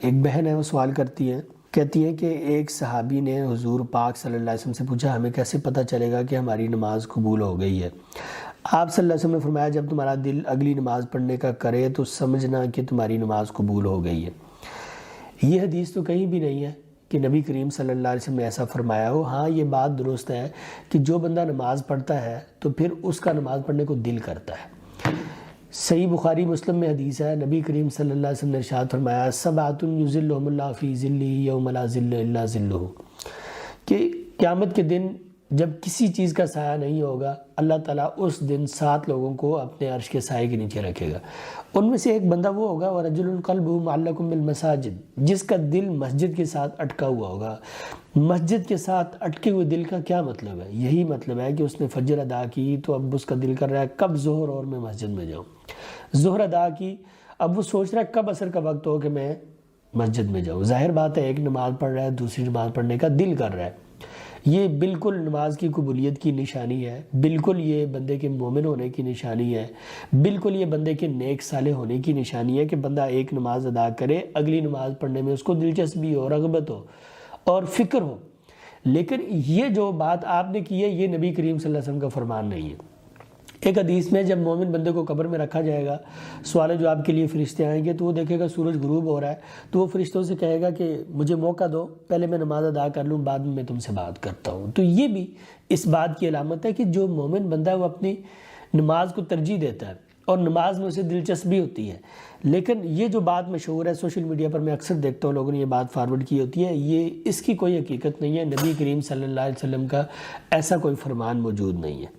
ایک بہن ہے، وہ سوال کرتی ہیں، کہتی ہیں کہ ایک صحابی نے حضور پاک صلی اللہ علیہ وسلم سے پوچھا ہمیں کیسے پتہ چلے گا کہ ہماری نماز قبول ہو گئی ہے؟ آپ صلی اللہ علیہ وسلم نے فرمایا جب تمہارا دل اگلی نماز پڑھنے کا کرے تو سمجھنا کہ تمہاری نماز قبول ہو گئی ہے۔ یہ حدیث تو کہیں بھی نہیں ہے کہ نبی کریم صلی اللہ علیہ وسلم نے ایسا فرمایا ہو۔ ہاں یہ بات درست ہے کہ جو بندہ نماز پڑھتا ہے تو پھر اس کا نماز پڑھنے کو دل کرتا ہے۔ صحیح بخاری مسلم میں حدیث ہے، نبی کریم صلی اللہ علیہ وسلم نے ارشاد فرمایا سبعۃ یظلھم اللہ فی ظلہ یوم لا ظل الا ظلہ، کہ قیامت کے دن جب کسی چیز کا سایہ نہیں ہوگا، اللہ تعالیٰ اس دن 7 لوگوں کو اپنے عرش کے سائے کے نیچے رکھے گا۔ ان میں سے ایک بندہ وہ ہوگا وَرَجُلٌ قَلْبُهُ مُعَلَّقٌ بِالْمَسَاجِدِ، جس کا دل مسجد کے ساتھ اٹکا ہوا ہوگا۔ مسجد کے ساتھ اٹکے ہوئے دل کا کیا مطلب ہے؟ یہی مطلب ہے کہ اس نے فجر ادا کی تو اب اس کا دل کر رہا ہے کب ظہر اور میں مسجد میں جاؤں، ظہر ادا کی اب وہ سوچ رہا ہے کب عصر کا وقت ہو کہ میں مسجد میں جاؤں۔ ظاہر بات ہے ایک نماز پڑھ رہا ہے، دوسری نماز پڑھنے کا دل کر رہا ہے۔ یہ بالکل نماز کی قبولیت کی نشانی ہے، بالکل یہ بندے کے مومن ہونے کی نشانی ہے، بالکل یہ بندے کے نیک صالح ہونے کی نشانی ہے کہ بندہ ایک نماز ادا کرے، اگلی نماز پڑھنے میں اس کو دلچسپی ہو، رغبت ہو اور فکر ہو۔ لیکن یہ جو بات آپ نے کی ہے یہ نبی کریم صلی اللہ علیہ وسلم کا فرمان نہیں ہے۔ ایک حدیث میں جب مومن بندے کو قبر میں رکھا جائے گا، سوال جواب کے لیے فرشتے آئیں گے تو وہ دیکھے گا سورج غروب ہو رہا ہے، تو وہ فرشتوں سے کہے گا کہ مجھے موقع دو، پہلے میں نماز ادا کر لوں، بعد میں تم سے بات کرتا ہوں۔ تو یہ بھی اس بات کی علامت ہے کہ جو مومن بندہ ہے وہ اپنی نماز کو ترجیح دیتا ہے اور نماز میں اسے دلچسپی ہوتی ہے۔ لیکن یہ جو بات مشہور ہے سوشل میڈیا پر میں اکثر دیکھتا ہوں لوگوں نے یہ بات فارورڈ کی ہوتی ہے، یہ اس کی کوئی حقیقت نہیں ہے، نبی کریم صلی اللہ علیہ وسلم کا ایسا کوئی فرمان موجود نہیں ہے۔